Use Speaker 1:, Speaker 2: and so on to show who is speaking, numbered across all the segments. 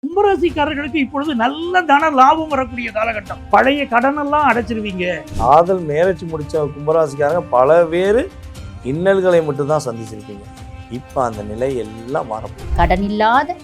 Speaker 1: கும்பராசிக்காரர்களுக்கு இப்பொழுது நல்ல தன லாபம் வரக்கூடிய காலகட்டம். பழைய கடனெல்லாம் அடைச்சிருவீங்க.
Speaker 2: காதல் மேரேஜ் முடிச்ச கும்பராசிக்காரங்க பல பேர் இன்னல்களை மட்டும்தான் சந்திச்சிருப்பீங்க. இப்போ அந்த நிலை எல்லாம் மாறப்போகுது.
Speaker 3: கடன் இல்லாத,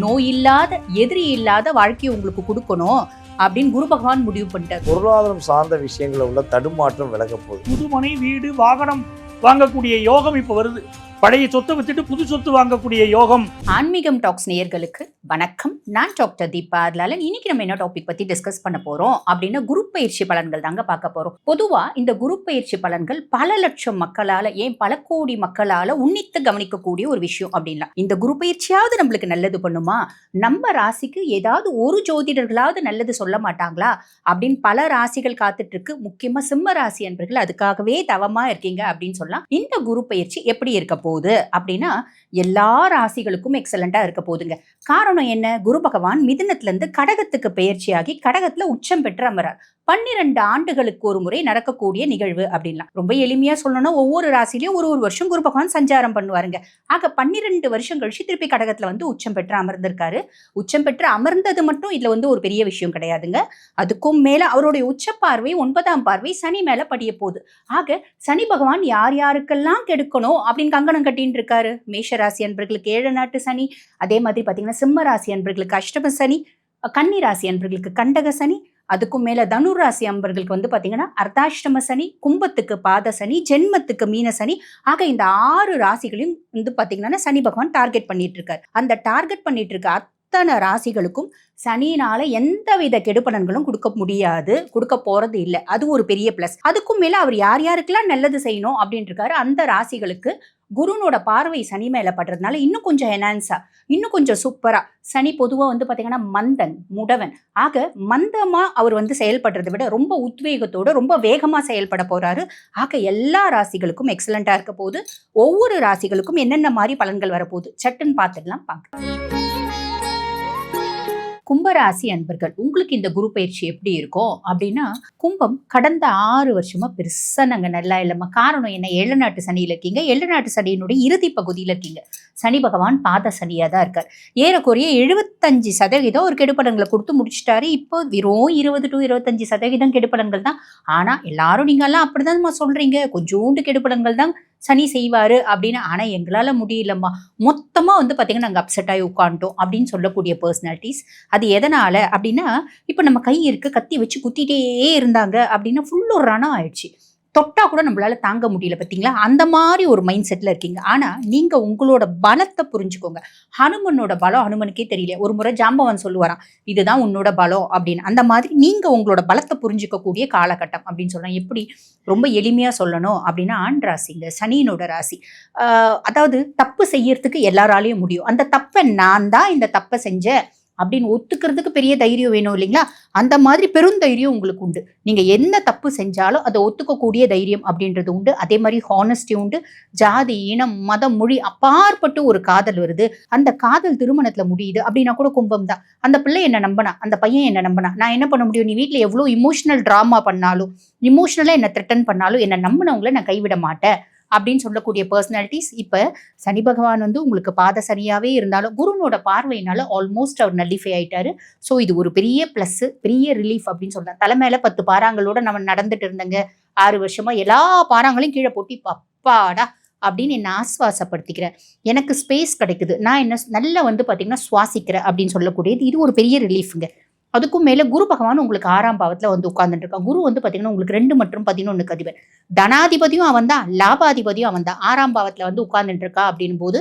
Speaker 3: நோய் இல்லாத, எதிரி இல்லாத வாழ்க்கையை உங்களுக்கு கொடுக்கணும் அப்படின்னு குரு பகவான் முடிவு பண்ணிட்டார்.
Speaker 2: பொருளாதாரம் சார்ந்த விஷயங்களை உள்ள தடுமாற்றம் விலக போகுது.
Speaker 1: புதுமனை, வீடு, வாகனம் வாங்கக்கூடிய யோகம் இப்ப வருது. பழைய சொத்தை வித்துட்டு புது சொத்து வாங்கக்கூடிய யோகம்.
Speaker 3: ஆன்மீகம் டாக்ஸ் நேயர்களுக்கு வணக்கம். நான் டாக்டர் தீபா அர்லாலன். இன்னைக்கு நம்ம என்ன டாபிக் பத்தி டிஸ்கஸ் பண்ண போறோம் அப்படின்னா குரு பயிற்சி பலன்கள் தாங்க பார்க்க போறோம். பொதுவா இந்த குரு பயிற்சி பலன்கள் பல லட்சம் மக்களால, ஏன் பல கோடி மக்களால உன்னித்து கவனிக்கக்கூடிய ஒரு விஷயம் அப்படின்லாம். இந்த குரு பயிற்சியாவது நம்மளுக்கு நல்லது பண்ணுமா, நம்ம ராசிக்கு ஏதாவது ஒரு ஜோதிடர்களாவது நல்லது சொல்ல மாட்டாங்களா அப்படின்னு பல ராசிகள் காத்துட்டு இருக்கு. முக்கியமா சிம்ம ராசி அன்பர்கள் அதுக்காகவே தவமா இருக்கீங்க அப்படின்னு சொல்லலாம். இந்த குரு பயிற்சி எப்படி இருக்க போகுது அப்படின்னா எல்லா ராசிகளுக்கும் எக்ஸலண்டா இருக்க போகுதுங்க. காரணம் என்ன? குரு பகவான் மிதுனத்துல இருந்து கடகத்துக்கு பெயர்ச்சியாகி கடகத்துல உச்சம் பெற்று அமரார். 12 ஆண்டுகளுக்கு ஒரு முறை நடக்கக்கூடிய நிகழ்வு அப்படின்லாம். ரொம்ப எளிமையா சொல்லணும்னா ஒவ்வொரு ராசிலையும் ஒரு வருஷம் குரு பகவான் சஞ்சாரம் பண்ணுவாருங்க. ஆக 12 வருஷம் கழிச்சு திருப்பி கடகத்துல வந்து உச்சம் பெற்று அமர்ந்திருக்காரு. உச்சம் பெற்று அமர்ந்தது மட்டும் இதுல வந்து ஒரு பெரிய விஷயம் கிடையாதுங்க. அதுக்கும் மேல அவருடைய உச்ச பார்வை 9ஆம் பார்வை சனி மேல படிய போகுது. ஆக சனி பகவான் யார் யாருக்கெல்லாம் கெடுக்கணும் அப்படின்னு கங்கணம் கட்டின்னு இருக்காரு. மேஷ ராசி அன்பர்களுக்கு 7 நாட்டு சனி, அதே மாதிரி பாத்தீங்கன்னா சிம்ம ராசி அன்பர்களுக்கு அஷ்டம சனி, கன்னி ராசி அன்பர்களுக்கு கண்டக சனி, அதுக்கும் மேல தனுர் ராசி அன்பர்களுக்கு வந்து பாத்தீங்கன்னா அர்த்தாஷ்டம சனி, கும்பத்துக்கு பாத சனி, ஜென்மத்துக்கு மீன சனி. ஆக இந்த 6 ராசிகளையும் வந்து பாத்தீங்கன்னா சனி பகவான் டார்கெட் பண்ணிட்டு இருக்காரு. அந்த டார்கெட் பண்ணிட்டு இருக்க அத்தனை ராசிகளுக்கும் சனினால எந்தவித கெடுபலன்களும் கொடுக்க முடியாது, கொடுக்க போறது இல்லை. அது ஒரு பெரிய பிளஸ். அதுக்கும் மேல அவர் யார் யாருக்கெல்லாம் நல்லது செய்யணும் அப்படின்னு இருக்காரு அந்த ராசிகளுக்கு குருனோட பார்வை சனி மேல படுறதுனால இன்னும் கொஞ்சம் என்ஹான்ஸா, இன்னும் கொஞ்சம் சூப்பரா. சனி பொதுவா வந்து பாத்தீங்கன்னா மந்தன், முடவன். ஆக மந்தமா அவர் வந்து செயல்படுறதை விட ரொம்ப உத்வேகத்தோட ரொம்ப வேகமா செயல்பட போறாரு. ஆக எல்லா ராசிகளுக்கும் எக்ஸலண்டா இருக்க போகுது. ஒவ்வொரு ராசிகளுக்கும் என்னென்ன மாதிரி பலன்கள் வரப்போகுது சட்டுன்னு பார்த்துடலாம். கும்பராசி அன்பர்கள் உங்களுக்கு இந்த குரு பயிற்சி எப்படி இருக்கும் அப்படின்னா, கும்பம் கடந்த 6 வருஷமா பெருசா நாங்க நல்லா இல்லைம்மா. காரணம் என்ன? 7 நாட்டு சனியில இருக்கீங்க. 7 நாட்டு சனியினுடைய இறுதி பகுதியில இருக்கீங்க. சனி பகவான் பாத சனியா தான் இருக்கார். ஏறக்குறைய 75% ஒரு கெடுபலன்களை கொடுத்து முடிச்சுட்டாரு. இப்போ வெறும் 20 to 25% கெடுபலன்கள் தான். ஆனா எல்லாரும் நீங்க எல்லாம் அப்படிதான் சொல்றீங்க, கொஞ்சோண்டு கெடுபலன்கள் தான் சனி செய்வாரு அப்படின்னு. ஆனா எங்களால முடியலம்மா, மொத்தமா வந்து பாத்தீங்கன்னா நாங்க அப்செட் ஆகி உட்காந்துட்டோம் அப்படின்னு சொல்லக்கூடிய பர்சனாலிட்டிஸ். அது எதனால அப்படின்னா, இப்ப நம்ம கை இருக்கு, கத்தி வச்சு குத்திட்டே இருந்தாங்க அப்படின்னா ஃபுல் ஒரு ரணம் ஆயிடுச்சு. தொட்டா கூட நம்மளால தாங்க முடியல. பார்த்தீங்களா? அந்த மாதிரி ஒரு மைண்ட் செட்ல இருக்கீங்க. ஆனா நீங்க உங்களோட பலத்தை புரிஞ்சுக்கோங்க. ஹனுமனோட பலம் ஹனுமனுக்கே தெரியல. ஒரு முறை ஜாம்பவான் சொல்லுவாராம், இதுதான் உன்னோட பலம் அப்படின்னு. அந்த மாதிரி நீங்க உங்களோட பலத்தை புரிஞ்சுக்கக்கூடிய காலகட்டம் அப்படின்னு சொல்லலாம். எப்படி ரொம்ப எளிமையா சொல்லணும் அப்படின்னா, ஆண் ராசிங்க, சனியினோட ராசி. அதாவது தப்பு செய்யறதுக்கு எல்லாராலையும் முடியும். அந்த தப்பை நான் தான் இந்த தப்பை செஞ்சேன் அப்படின்னு ஒத்துக்கிறதுக்கு பெரிய தைரியம் வேணும் இல்லைங்களா? அந்த மாதிரி பெருந்தைரியம் உங்களுக்கு உண்டு. நீங்க என்ன தப்பு செஞ்சாலும் அதை ஒத்துக்கக்கூடிய தைரியம் அப்படின்றது உண்டு. அதே மாதிரி ஹானஸ்டி உண்டு. ஜாதி, இனம், மதம், மொழி அப்பாற்பட்டு ஒரு காதல் வருது, அந்த காதல் திருமணத்துல முடியுது அப்படின்னா கூட கும்பம் தான். அந்த பிள்ளை என்ன நம்பினா, அந்த பையன் என்ன நம்பினா, நான் என்ன பண்ண முடியும்? நீ வீட்டுல எவ்வளவு இமோஷனல் டிராமா பண்ணாலும், இமோஷனலா என்ன த்ரெட்டன் பண்ணாலும், என்ன நம்பினவங்களை நான் கைவிட மாட்டேன் அப்படின்னு சொல்லக்கூடிய பர்சனாலிட்டிஸ். இப்ப சனி பகவான் வந்து உங்களுக்கு பாத சனியாவே இருந்தாலும் குருனோட பார்வையினால ஆல்மோஸ்ட் அவர் நல்லிஃபை ஆயிட்டாரு. ஸோ இது ஒரு பெரிய பிளஸ், பெரிய ரிலீஃப் அப்படின்னு சொல்லலாம். தலைமையில 10 பாறாங்களோட நம்ம நடந்துட்டு இருந்தங்க 6 வருஷமா. எல்லா பாறாங்களையும் கீழே போட்டி பப்பாடா அப்படின்னு என்ன ஆஸ்வாசப்படுத்திக்கிறேன். எனக்கு ஸ்பேஸ் கிடைக்குது, நான் என்ன நல்லா வந்து பாத்தீங்கன்னா சுவாசிக்கிறேன் அப்படின்னு சொல்லக்கூடியது. இது ஒரு பெரிய ரிலீஃப்ங்க. அதுக்கும் மேல குரு பகவான் உங்களுக்கு 6ஆம் பாவத்துல வந்து உட்கார்ந்துட்டு இருக்கான். குரு வந்து பாத்தீங்கன்னா உங்களுக்கு 2 மற்றும் 11 அதிபர். தனாதிபதியும் அவன் தான், லாபாதிபதியும் அவன் தான். 6ஆம் பாவத்துல வந்து உட்கார்ந்துட்டு இருக்கா அப்படின் போது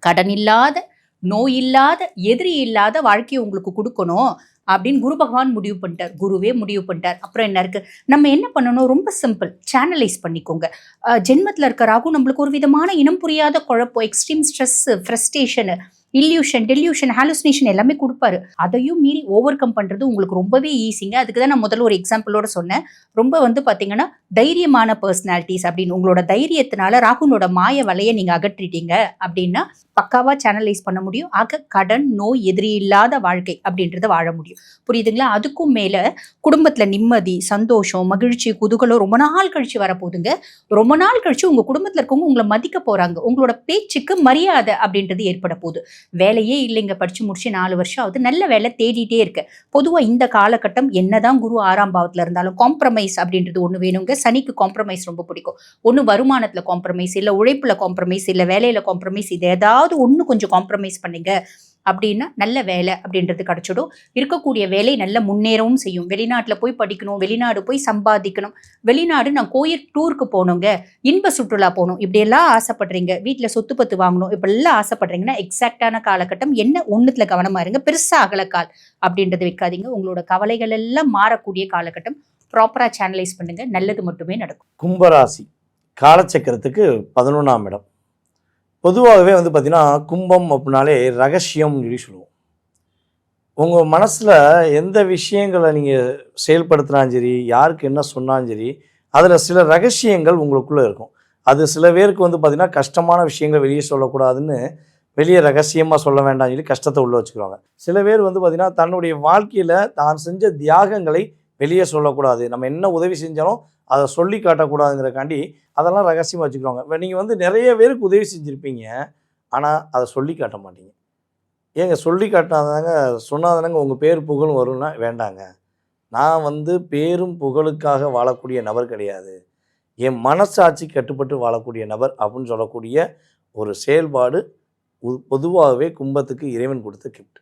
Speaker 3: கடன் இல்லாத, நோய் இல்லாத, எதிரி இல்லாத வாழ்க்கையை உங்களுக்கு கொடுக்கணும் அப்படின்னு குரு பகவான் முடிவு பண்ணிட்டார். குருவே முடிவு பண்ணிட்டார். அப்புறம் என்ன இருக்கு? நம்ம என்ன பண்ணணும்? ரொம்ப சிம்பிள், சேனலைஸ் பண்ணிக்கோங்க. ஜென்மத்துல இருக்க ராகு நம்மளுக்கு ஒரு விதமான இனம் புரியாத குழப்பம், extreme stress, frustration, illusion, delusion, hallucination எல்லாமே கொடுப்பாரு. அதையும் மீறி ஓவர் கம் பண்றது உங்களுக்கு ரொம்பவே ஈஸிங்க. அதுக்கு தான் நான் முதல்ல ஒரு எக்ஸாம்பிளோட சொன்னேன். ரொம்ப வந்து பாத்தீங்கன்னா தைரியமான பர்சனாலிட்டிஸ் அப்படின்னு. உங்களோட தைரியத்தினால ராகுனோட மாய வலையை நீங்க அகற்றிட்டீங்க அப்படின்னா பக்காவா சேனலைஸ் பண்ண முடியும். ஆக கடன், நோய், எதிரி இல்லாத வாழ்க்கை அப்படின்றத வாழ முடியும். புரியுதுங்களா? அதுக்கும் மேல குடும்பத்துல நிம்மதி, சந்தோஷம், மகிழ்ச்சி, குதூகலம் ரொம்ப நாள் கழிச்சு வரப்போகுதுங்க. ரொம்ப நாள் கழிச்சு உங்க குடும்பத்துல இருக்கவங்க உங்களை மதிக்க போறாங்க. உங்களோட பேச்சுக்கு மரியாதை அப்படின்றது ஏற்பட போகுது. வேலையே இல்லைங்க, படிச்சு முடிச்சு 4 வருஷம் ஆகுது, நல்ல வேலை தேடிட்டே இருக்கு. பொதுவா இந்த காலகட்டம் என்னதான் குரு 6ஆம் பாவத்துல இருந்தாலும் காம்ப்ரமைஸ் அப்படின்றது ஒண்ணு வேணுங்க. சனிக்கு காம்ப்ரமைஸ் ரொம்ப பிடிக்கும். ஒண்ணு வருமானத்துல காம்ப்ரமைஸ், இல்ல உழைப்புல காம்ப்ரமைஸ், இல்ல வேலையில காம்ப்ரமைஸ், இது ஏதாவது ஒண்ணு கொஞ்சம் காம்ப்ரமைஸ் பண்ணீங்க அப்படின்னா நல்ல வேலை அப்படின்றது கிடைச்சிடும். இருக்கக்கூடிய வேலை நல்ல முன்னேறவும் செய்யும். வெளிநாட்டில் போய் படிக்கணும், வெளிநாடு போய் சம்பாதிக்கணும், வெளிநாடு நான் கோயில் டூருக்கு போகணுங்க, இன்ப சுற்றுலா போகணும், இப்படியெல்லாம் ஆசைப்படுறீங்க, வீட்டில் சொத்து பத்து வாங்கணும், இப்படிலாம் ஆசைப்படுறீங்கன்னா எக்ஸாக்டான காலகட்டம் என்ன, ஒன்றுத்துல கவனமா இருங்க. பெருசா அகலக்கால் அப்படின்றது வைக்காதீங்க. உங்களோட கவலைகள் எல்லாம் மாறக்கூடிய காலகட்டம். ப்ராப்பரா சேனலைஸ் பண்ணுங்க, நல்லது மட்டுமே நடக்கும்.
Speaker 2: கும்பராசி காலச்சக்கரத்துக்கு 11ஆம் இடம். பொதுவாகவே வந்து பார்த்தீங்கன்னா கும்பம் அப்படின்னாலே ரகசியம் சொல்லி சொல்லுவோம். உங்கள் மனசில் எந்த விஷயங்களை நீங்கள் செயல்படுத்தினாலும் சரி, யாருக்கு என்ன சொன்னாலும் சரி, அதில் சில ரகசியங்கள் உங்களுக்குள்ளே இருக்கும். அது சில பேருக்கு வந்து பார்த்திங்கன்னா கஷ்டமான விஷயங்கள் வெளியே சொல்லக்கூடாதுன்னு வெளியே ரகசியமாக சொல்ல வேண்டாம்னு சொல்லி கஷ்டத்தை உள்ளே வச்சுக்குவாங்க. சில பேர் வந்து பார்த்திங்கன்னா தன்னுடைய வாழ்க்கையில் தான் செஞ்ச தியாகங்களை வெளியே சொல்லக்கூடாது, நம்ம என்ன உதவி செஞ்சாலும் அதை சொல்லி காட்டக்கூடாதுங்கிறக்காண்டி அதெல்லாம் ரகசியமாக வச்சுக்கிறோங்க. இப்போ நீங்கள் வந்து நிறைய பேருக்கு உதவி செஞ்சுருப்பீங்க, ஆனால் அதை சொல்லி காட்ட மாட்டீங்க. ஏங்க சொல்லி காட்டினாதாங்க, சொன்னாதானங்க உங்கள் பேர் புகழும் வரும்னா வேண்டாங்க. நான் வந்து பேரும் புகழுக்காக வாழக்கூடிய நபர் கிடையாது, என் மனசாட்சி கட்டுப்பட்டு வாழக்கூடிய நபர் அப்படின்னு சொல்லக்கூடிய ஒரு செயல்பாடு பொதுவாகவே கும்பத்துக்கு இறைவன் கொடுத்த கிஃப்ட்.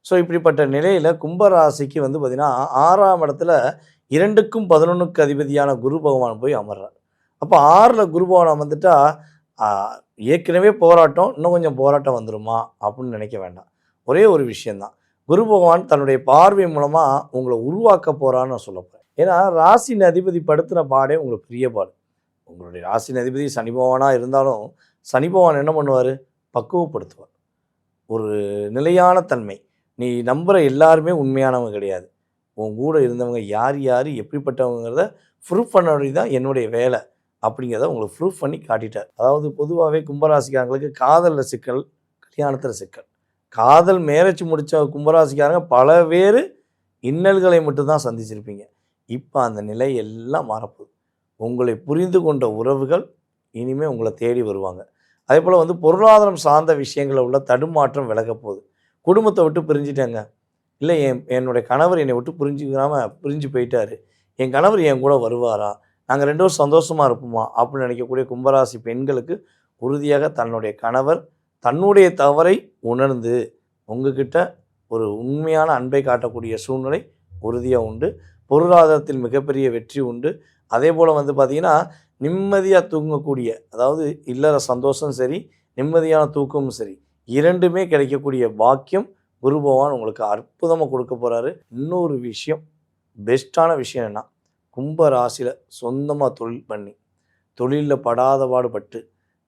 Speaker 2: ஸோ இப்படிப்பட்ட நிலையில் கும்பராசிக்கு வந்து பார்த்திங்கன்னா 6ஆம் இடத்துல 2க்கும் 11க்கு அதிபதியான குரு பகவான் போய் அமர்றார். அப்போ 6ல் குரு பகவான் அமர்ந்துட்டா ஏற்கனவே போராட்டம், இன்னும் கொஞ்சம் போராட்டம் வந்துடுமா அப்படின்னு நினைக்க வேண்டாம். ஒரே ஒரு விஷயந்தான், குரு பகவான் தன்னுடைய பார்வை மூலமாக உங்களை உருவாக்க போகிறான்னு நான் சொல்ல போகிறேன். ஏன்னா ராசியின் அதிபதி படுத்தின பாடே உங்களுக்கு பெரிய பாடு. உங்களுடைய ராசியின் அதிபதி சனி பகவானாக இருந்தாலும் சனி பகவான் என்ன பண்ணுவார், பக்குவப்படுத்துவார். ஒரு நிலையான தன்மை. நீ நம்புகிற எல்லாருமே உண்மையானவங்க கிடையாது, உன் கூட இருந்தவங்க யார் யார் எப்படிப்பட்டவங்கிறத ப்ரூஃப் பண்ண தான் என்னுடைய வேலை அப்படிங்கிறத உங்களுக்கு ப்ரூஃப் பண்ணி காட்டிட்டார். அதாவது பொதுவாகவே கும்பராசிக்காரங்களுக்கு காதலில் சிக்கல், கல்யாணத்தில் சிக்கல். காதல் மேரேஜ் முடித்த கும்பராசிக்காரங்க பல பேர் இன்னல்களை மட்டும்தான் சந்திச்சிருப்பீங்க. இப்போ அந்த நிலை எல்லாம் மாறப்போகுது. உங்களை புரிந்து கொண்ட உறவுகள் இனிமேல் உங்களை தேடி வருவாங்க. அதே போல் வந்து பொருளாதாரம் சார்ந்த விஷயங்களில் உள்ள தடுமாற்றம் விலக போகுது. குடும்பத்தை விட்டு பிரிஞ்சிட்டேங்க, இல்லை என்னுடைய கணவர் என்னை விட்டு பிரிஞ்சு போயிட்டார், என் கணவர் என் கூட வருவாரா, நாங்கள் 2 பேரும் சந்தோஷமாக இருப்போமா அப்படின்னு நினைக்கக்கூடிய கும்பராசி பெண்களுக்கு உறுதியாக தன்னுடைய கணவர் தன்னுடைய தவறை உணர்ந்து உங்ககிட்ட ஒரு உண்மையான அன்பை காட்டக்கூடிய சூழ்நிலை உறுதியாக உண்டு. பொருளாதாரத்தில் மிகப்பெரிய வெற்றி உண்டு. அதே போல் வந்து பார்த்திங்கன்னா நிம்மதியாக தூங்கக்கூடிய, அதாவது இல்லற சந்தோஷம் சரி, நிம்மதியான தூக்கமும் சரி, 2மே கிடைக்கக்கூடிய பாக்கியம் குரு பகவான் உங்களுக்கு அற்புதமாக கொடுக்க போகிறாரு. இன்னொரு விஷயம், பெஸ்ட்டான விஷயம் என்ன, கும்ப ராசியில் சொந்தமாக தொழில் பண்ணி தொழிலில் படாத பாடுபட்டு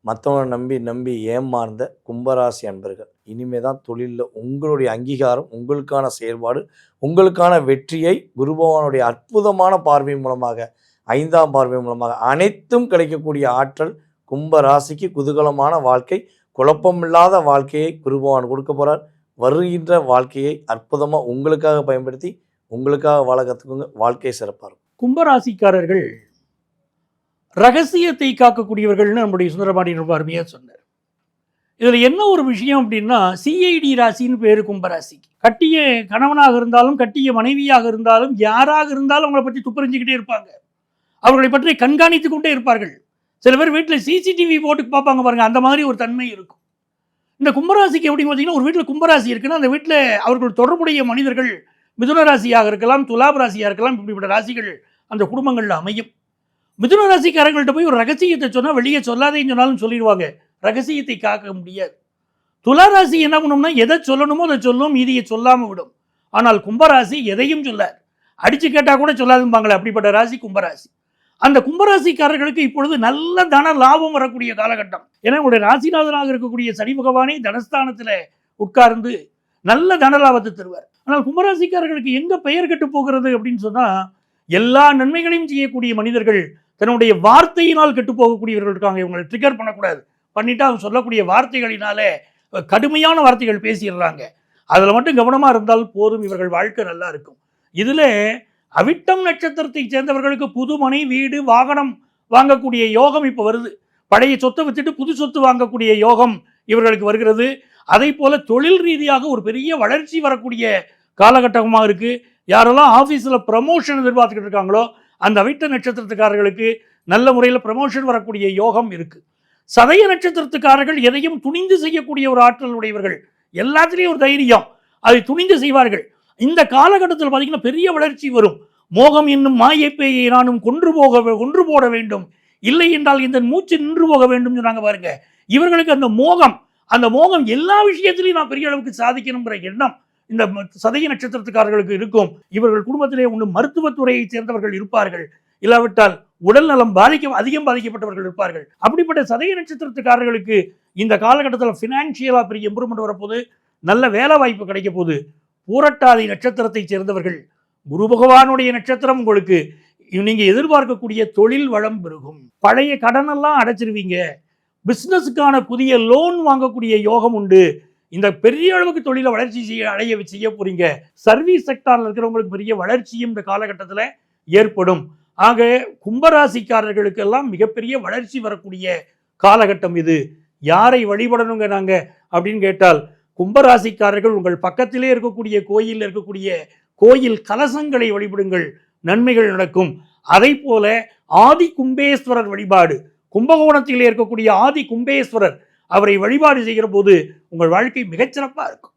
Speaker 2: மற்றவங்களை நம்பி ஏமாந்த கும்பராசி அன்பர்கள் இனிமே தான் தொழிலில் உங்களுடைய அங்கீகாரம், உங்களுக்கான செயல்பாடு, உங்களுக்கான வெற்றியை குரு பகவானுடைய அற்புதமான பார்வை மூலமாக, 5ஆம் பார்வை மூலமாக அனைத்தும் கிடைக்கக்கூடிய ஆற்றல் கும்பராசிக்கு. குதூகலமான வாழ்க்கை, குழப்பமில்லாத வாழ்க்கையை குரு பகவான் கொடுக்க போகிறார். வருகின்ற வாழ்க்கையை அற்புதமாக உங்களுக்காக பயன்படுத்தி உங்களுக்காக வாழ கற்றுக்கோங்க. வாழ்க்கை சிறப்பாக இருக்கும்.
Speaker 1: கும்பராசிக்காரர்கள் ரகசியத்தை காக்கக்கூடியவர்கள்னு நம்முடைய சுந்தரபாண்டியன் ரொம்ப அருமையாக சொன்னார். இதில் என்ன ஒரு விஷயம் அப்படின்னா, சிஐடி ராசின்னு பேர் கும்பராசிக்கு. கட்டிய கணவனாக இருந்தாலும் கட்டிய மனைவியாக இருந்தாலும் யாராக இருந்தாலும் அவங்களை பற்றி துப்பறிஞ்சிக்கிட்டே இருப்பாங்க, அவர்களை பற்றி கண்காணித்து கொண்டே இருப்பார்கள். சில பேர் வீட்டில் சிசிடிவி போட்டு பார்ப்பாங்க பாருங்கள், அந்த மாதிரி ஒரு தன்மை இருக்கும். இந்த கும்பராசிக்கு எப்படின்னு பார்த்தீங்கன்னா, ஒரு வீட்டில் கும்பராசி இருக்குன்னா அந்த வீட்டில் அவர்கள் தொடர்புடைய மனிதர்கள் மிதுன ராசியாக இருக்கலாம், துலாம் ராசியாக இருக்கலாம், இப்படிப்பட்ட ராசிகள் அந்த குடும்பங்களில் அமையும். மிதுன ராசிக்காரங்கள்ட்ட போய் ஒரு ரகசியத்தை சொன்னால் வெளியே சொல்லாதேன்னு சொன்னாலும் சொல்லிடுவாங்க, ரகசியத்தை காக்க முடியாது. துலா ராசி என்ன பண்ணும்னா, எதை சொல்லணுமோ அதை சொல்லும், மீதியை சொல்லாமல் விடும். ஆனால் கும்பராசி எதையும் சொல்லார், அடித்து கேட்டால் கூட சொல்லாதும்பாங்களே, அப்படிப்பட்ட ராசி கும்பராசி. அந்த கும்பராசிக்காரர்களுக்கு இப்பொழுது நல்ல தன லாபம் வரக்கூடிய காலகட்டம். ஏன்னா உங்களுடைய ராசிநாதனாக இருக்கக்கூடிய சனி பகவானே தனஸ்தானத்தில் உட்கார்ந்து நல்ல தன லாபத்தை தருவார். ஆனால் கும்பராசிக்காரர்களுக்கு எங்கே பெயர் கெட்டு போகிறது அப்படின்னு சொன்னால், எல்லா நன்மைகளையும் செய்யக்கூடிய மனிதர்கள் தன்னுடைய வார்த்தையினால் கெட்டு போகக்கூடியவர்கள் இருக்காங்க. இவங்களை ட்ரிகர் பண்ணக்கூடாது, பண்ணிவிட்டு அவங்க சொல்லக்கூடிய வார்த்தைகளினாலே கடுமையான வார்த்தைகள் பேசிடுறாங்க. அதில் மட்டும் கவனமாக இருந்தால் போதும், இவர்கள் வாழ்க்கை நல்லா இருக்கும். இதில் அவிட்டம் நட்சத்திரத்தை சேர்ந்தவர்களுக்கு புது மனை, வீடு, வாகனம் வாங்கக்கூடிய யோகம் இப்போ வருது. பழைய சொத்தை வித்துட்டு புது சொத்து வாங்கக்கூடிய யோகம் இவர்களுக்கு வருகிறது. அதை போல தொழில் ரீதியாக ஒரு பெரிய வளர்ச்சி வரக்கூடிய காலகட்டமாக இருக்கு. யாரெல்லாம் ஆஃபீஸில் ப்ரமோஷன் எதிர்பார்த்துக்கிட்டு இருக்காங்களோ அந்த அவிட்ட நட்சத்திரத்துக்காரர்களுக்கு நல்ல முறையில் ப்ரமோஷன் வரக்கூடிய யோகம் இருக்கு. சதய நட்சத்திரத்துக்காரர்கள் எதையும் துணிந்து செய்யக்கூடிய ஒரு ஆற்றல் உடையவர்கள், எல்லாத்திலையும் ஒரு தைரியம், அதை துணிந்து செய்வார்கள். இந்த காலகட்டத்தில் பார்த்தீங்கன்னா பெரிய வளர்ச்சி வரும். மோகம் என்னும் மாயப்பேயை நானும் கொன்று போட வேண்டும், இல்லை என்றால் இந்த மூச்சு நின்று போக வேண்டும் சொன்னாங்க பாருங்க. இவர்களுக்கு அந்த மோகம் எல்லா விஷயத்திலையும் நான் பெரிய அளவுக்கு சாதிக்கணுங்கிற எண்ணம் இந்த சதய நட்சத்திரத்துக்காரர்களுக்கு இருக்கும். இவர்கள் குடும்பத்திலே ஒன்று மருத்துவத்துறையை சேர்ந்தவர்கள் இருப்பார்கள், இல்லாவிட்டால் உடல் நலம் அதிகம் பாதிக்கப்பட்டவர்கள் இருப்பார்கள். அப்படிப்பட்ட சதய நட்சத்திரத்துக்காரர்களுக்கு இந்த காலகட்டத்தில் ஃபினான்ஷியலாக பெரிய இம்ப்ரூவ்மெண்ட் வரப்போது, நல்ல வேலை வாய்ப்பு கிடைக்க போகுது. பூரட்டாதி நட்சத்திரத்தை சேர்ந்தவர்கள், குரு பகவானுடைய நட்சத்திரம், உங்களுக்கு நீங்கள் எதிர்பார்க்கக்கூடிய தொழில் வளம் பெருகும். பழைய கடனெல்லாம் அடைச்சிருவீங்க. பிஸ்னஸுக்கான புதிய லோன் வாங்கக்கூடிய யோகம் உண்டு. இந்த பெரிய அளவுக்கு தொழிலை வளர்ச்சி செய்ய போறீங்க. சர்வீஸ் செக்டாரில் இருக்கிறவங்களுக்கு பெரிய வளர்ச்சியும் இந்த காலகட்டத்தில் ஏற்படும். ஆக கும்பராசிக்காரர்களுக்கெல்லாம் மிகப்பெரிய வளர்ச்சி வரக்கூடிய காலகட்டம் இது. யாரை வழிபடணுங்க நாங்கள் அப்படின்னு கேட்டால், கும்பராசிக்காரர்கள் உங்கள் பக்கத்திலே இருக்கக்கூடிய கோயிலில் இருக்கக்கூடிய கோயில் கலசங்களை வழிபடுங்கள், நன்மைகள் நடக்கும். அதை போல ஆதி கும்பேஸ்வரர் வழிபாடு, கும்பகோணத்திலே இருக்கக்கூடிய ஆதி கும்பேஸ்வரர், அவரை வழிபாடு செய்கிற போது உங்கள் வாழ்க்கை மிகச்சிறப்பாக இருக்கும்.